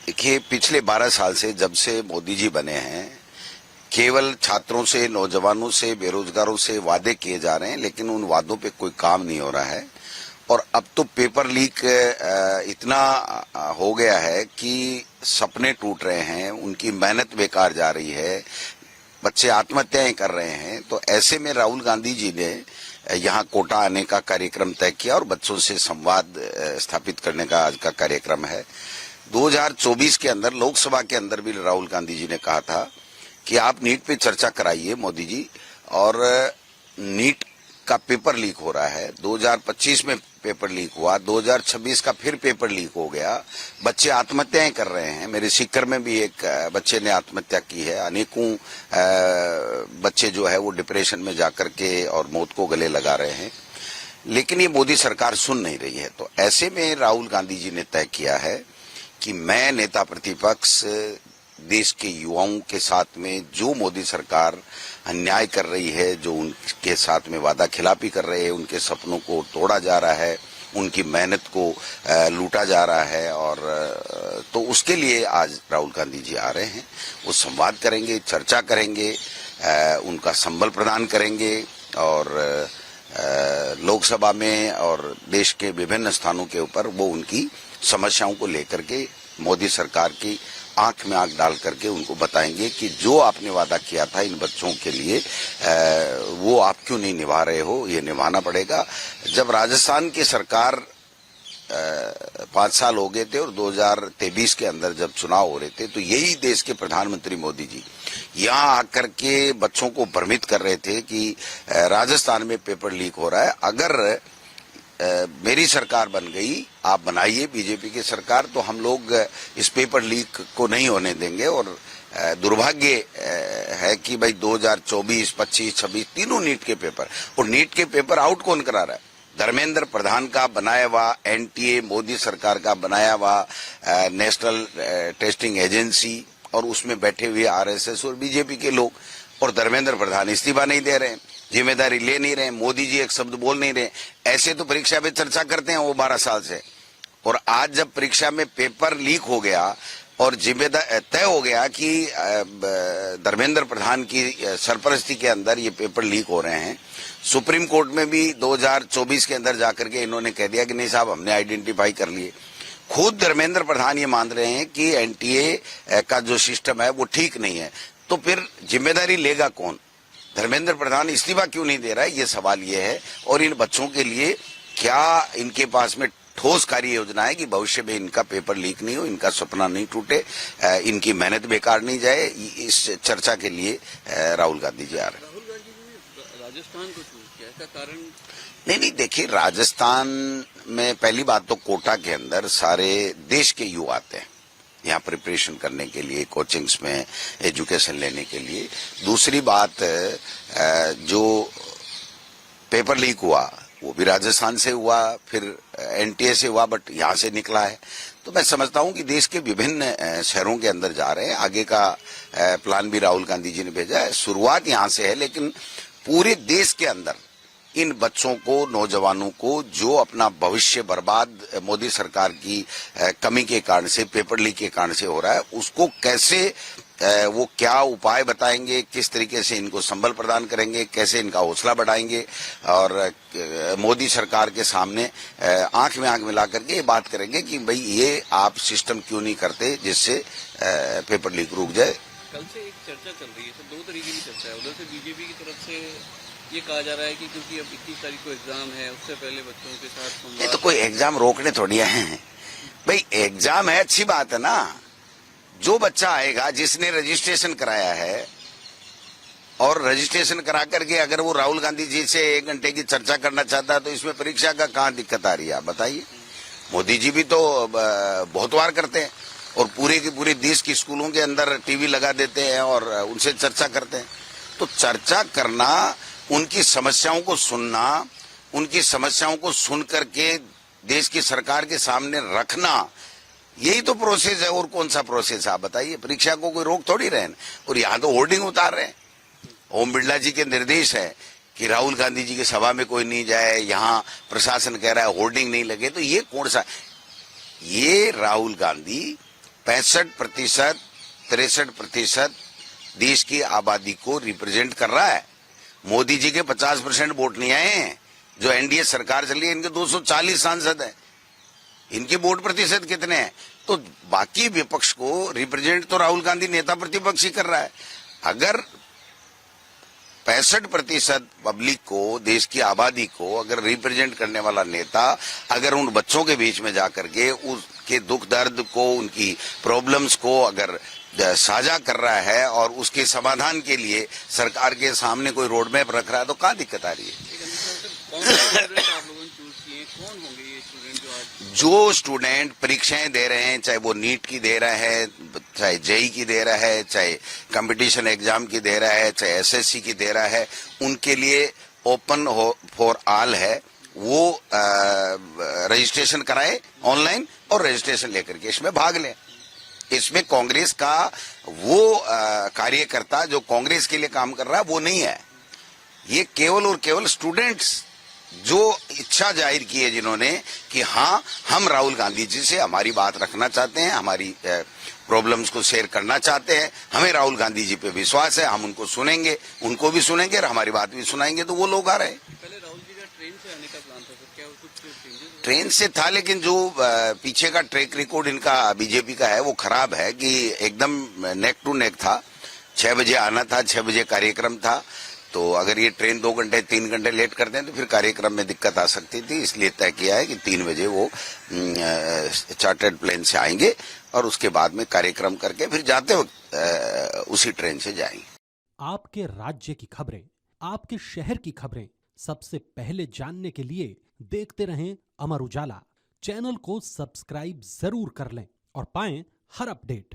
देखिए, पिछले 12 साल से जब से मोदी जी बने हैं, केवल छात्रों से, नौजवानों से, बेरोजगारों से वादे किए जा रहे हैं, लेकिन उन वादों पे कोई काम नहीं हो रहा है। और अब तो पेपर लीक इतना हो गया है कि सपने टूट रहे हैं, उनकी मेहनत बेकार जा रही है, बच्चे आत्महत्याएं कर रहे हैं। तो ऐसे में राहुल गांधी जी ने यहाँ कोटा आने का कार्यक्रम तय किया और बच्चों से संवाद स्थापित करने का आज का कार्यक्रम है। 2024 के अंदर लोकसभा के अंदर भी राहुल गांधी जी ने कहा था कि आप नीट पे चर्चा कराइए मोदी जी, और नीट का पेपर लीक हो रहा है। 2025 में पेपर लीक हुआ, 2026 का फिर पेपर लीक हो गया, बच्चे आत्महत्याएं कर रहे हैं। मेरे सीकर में भी एक बच्चे ने आत्महत्या की है। अनेकों बच्चे जो है वो डिप्रेशन में जाकर के और मौत को गले लगा रहे हैं, लेकिन ये मोदी सरकार सुन नहीं रही है। तो ऐसे में राहुल गांधी जी ने तय किया है कि मैं नेता प्रतिपक्ष देश के युवाओं के साथ में जो मोदी सरकार अन्याय कर रही है, जो उनके साथ में वादा खिलाफी कर रहे हैं, उनके सपनों को तोड़ा जा रहा है, उनकी मेहनत को लूटा जा रहा है, और तो उसके लिए आज राहुल गांधी जी आ रहे हैं। वो संवाद करेंगे, चर्चा करेंगे, उनका संबल प्रदान करेंगे, और लोकसभा में और देश के विभिन्न स्थानों के ऊपर वो उनकी समस्याओं को लेकर के मोदी सरकार की आंख में आंख डाल करके उनको बताएंगे कि जो आपने वादा किया था इन बच्चों के लिए, वो आप क्यों नहीं निभा रहे हो, ये निभाना पड़ेगा। जब राजस्थान की सरकार 5 साल हो गए थे और 2023 के अंदर जब चुनाव हो रहे थे, तो यही देश के प्रधानमंत्री मोदी जी यहाँ आकर के बच्चों को भ्रमित कर रहे थे कि राजस्थान में पेपर लीक हो रहा है, अगर मेरी सरकार बन गई, आप बनाइए बीजेपी की सरकार, तो हम लोग इस पेपर लीक को नहीं होने देंगे। और दुर्भाग्य है कि भाई 2024, 25, 26 तीनों नीट के पेपर, और नीट के पेपर आउट कौन करा रहा है? धर्मेंद्र प्रधान का बनाया हुआ एनटीए, मोदी सरकार का बनाया हुआ नेशनल टेस्टिंग एजेंसी, और उसमें बैठे हुए आरएसएस और बीजेपी के लोग। और धर्मेंद्र प्रधान इस्तीफा नहीं दे रहे हैं, जिम्मेदारी ले नहीं रहे, मोदी जी एक शब्द बोल नहीं रहे। ऐसे तो परीक्षा पे चर्चा करते हैं वो 12 साल से, और आज जब परीक्षा में पेपर लीक हो गया और जिम्मेदार तय हो गया कि धर्मेंद्र प्रधान की सरपरस्ती के अंदर ये पेपर लीक हो रहे हैं, सुप्रीम कोर्ट में भी 2024 के अंदर जाकर के इन्होंने कह दिया कि नहीं साहब, हमने आइडेंटिफाई कर लिए। खुद धर्मेंद्र प्रधान ये मान रहे हैं कि एनटीए का जो सिस्टम है वो ठीक नहीं है, तो फिर जिम्मेदारी लेगा कौन? धर्मेंद्र प्रधान इस्तीफा क्यों नहीं दे रहा है, ये सवाल ये है। और इन बच्चों के लिए क्या इनके पास में ठोस कार्य योजना है कि भविष्य में इनका पेपर लीक नहीं हो, इनका सपना नहीं टूटे, इनकी मेहनत बेकार नहीं जाए? इस चर्चा के लिए राहुल गांधी जी आ रहे हैं। राहुल गांधी जी राजस्थान को चूज किया, इसका कारण? नहीं, देखिए, राजस्थान में पहली बात तो कोटा के अंदर सारे देश के युवा आते हैं यहाँ प्रिपरेशन करने के लिए, कोचिंग्स में एजुकेशन लेने के लिए। दूसरी बात, जो पेपर लीक हुआ वो भी राजस्थान से हुआ, फिर एनटीए से हुआ, बट यहाँ से निकला है। तो मैं समझता हूँ कि देश के विभिन्न शहरों के अंदर जा रहे हैं। आगे का प्लान भी राहुल गांधी जी ने भेजा है। शुरुआत यहाँ से है, लेकिन पूरे देश के अंदर इन बच्चों को, नौजवानों को, जो अपना भविष्य बर्बाद मोदी सरकार की कमी के कारण से, पेपर लीक के कारण से हो रहा है, उसको कैसे वो क्या उपाय बताएंगे, किस तरीके से इनको संबल प्रदान करेंगे, कैसे इनका हौसला बढ़ाएंगे, और मोदी सरकार के सामने आंख में आंख मिला करके ये बात करेंगे कि भाई ये आप सिस्टम क्यों नहीं करते जिससे पेपर लीक रुक जाए। कल से एक चर्चा चल रही है, तो 2 तरीके की चर्चा है। उधर से बीजेपी की तरफ से ये कहा जा रहा है कि क्योंकि अब 21 तारीख को एग्जाम है, उससे पहले बच्चों के साथ ये तो कोई एग्जाम रोकने थोड़ी है भाई। एग्जाम है, अच्छी बात है ना। जो बच्चा आएगा जिसने रजिस्ट्रेशन कराया है, और रजिस्ट्रेशन करा करके अगर वो राहुल गांधी जी से 1 घंटे की चर्चा करना चाहता है, तो इसमें परीक्षा का कहाँ दिक्कत आ रही है, आप बताइए। मोदी जी भी तो बहुत बार करते हैं, और पूरे की पूरे देश की स्कूलों के अंदर टीवी लगा देते हैं और उनसे चर्चा करते हैं। तो चर्चा करना, उनकी समस्याओं को सुनना, उनकी समस्याओं को सुन करके देश की सरकार के सामने रखना, यही तो प्रोसेस है। और कौन सा प्रोसेस है, आप बताइए। परीक्षा को कोई रोक थोड़ी रहे हैं। और यहाँ तो होर्डिंग उतार रहे हैं। ओम बिरला जी के निर्देश है कि राहुल गांधी जी की सभा में कोई नहीं जाए, यहाँ प्रशासन कह रहा है होर्डिंग नहीं लगे, तो ये कौन सा? ये राहुल गांधी 65% 63% देश की आबादी को रिप्रेजेंट कर रहा है। मोदी जी के 50% वोट नहीं आए हैं। जो एनडीए सरकार चल रही है इनके 240 सांसद हैं, इनके वोट प्रतिशत कितने हैं? तो बाकी विपक्ष को रिप्रेजेंट तो राहुल गांधी नेता प्रतिपक्ष ही कर रहा है। अगर 65% पब्लिक को, देश की आबादी को अगर रिप्रेजेंट करने वाला नेता अगर उन बच्चों के बीच में जाकर के उसके दुख दर्द को, उनकी प्रॉब्लम्स को अगर साझा कर रहा है और उसके समाधान के लिए सरकार के सामने कोई रोड मैप रख रहा है, तो कहाँ दिक्कत आ रही है? कौन से स्टूडेंट आप लोगों ने चूज किए, कौन होंगे ये स्टूडेंट जो स्टूडेंट परीक्षाएं दे रहे हैं, चाहे वो नीट की दे रहा है, चाहे जेई की दे रहा है, चाहे कंपटीशन एग्जाम की दे रहा है, चाहे एसएससी की दे रहा है, उनके लिए ओपन फॉर ऑल है। वो रजिस्ट्रेशन कराए ऑनलाइन और रजिस्ट्रेशन लेकर के इसमें भाग लें। इसमें कांग्रेस का वो कार्यकर्ता जो कांग्रेस के लिए काम कर रहा है वो नहीं है। ये केवल और केवल स्टूडेंट्स जो इच्छा जाहिर की है जिन्होंने कि हाँ, हम राहुल गांधी जी से हमारी बात रखना चाहते हैं, हमारी प्रॉब्लम्स को शेयर करना चाहते हैं, हमें राहुल गांधी जी पे विश्वास है, हम उनको सुनेंगे, उनको भी सुनेंगे और हमारी बात भी सुनाएंगे, तो वो लोग आ रहे हैं। पहले राहुल जी का ट्रेन से आने का प्लान था, तो क्या कुछ चेंजेस? ट्रेन से था, लेकिन जो पीछे का ट्रैक रिकॉर्ड इनका बीजेपी का है वो खराब है कि एकदम नेक टू नेक था। 6 बजे आना था, 6 बजे कार्यक्रम था, तो अगर ये ट्रेन 2 घंटे 3 घंटे लेट कर दें तो फिर कार्यक्रम में दिक्कत आ सकती थी। इसलिए तय किया है कि 3 बजे वो चार्टर्ड प्लेन से आएंगे और उसके बाद में कार्यक्रम करके फिर जाते वक्त उसी ट्रेन से जाएंगे। आपके राज्य की खबरें, आपके शहर की खबरें सबसे पहले जानने के लिए देखते रहें अमर उजाला। चैनल को सब्सक्राइब जरूर कर लें और पाएं हर अपडेट।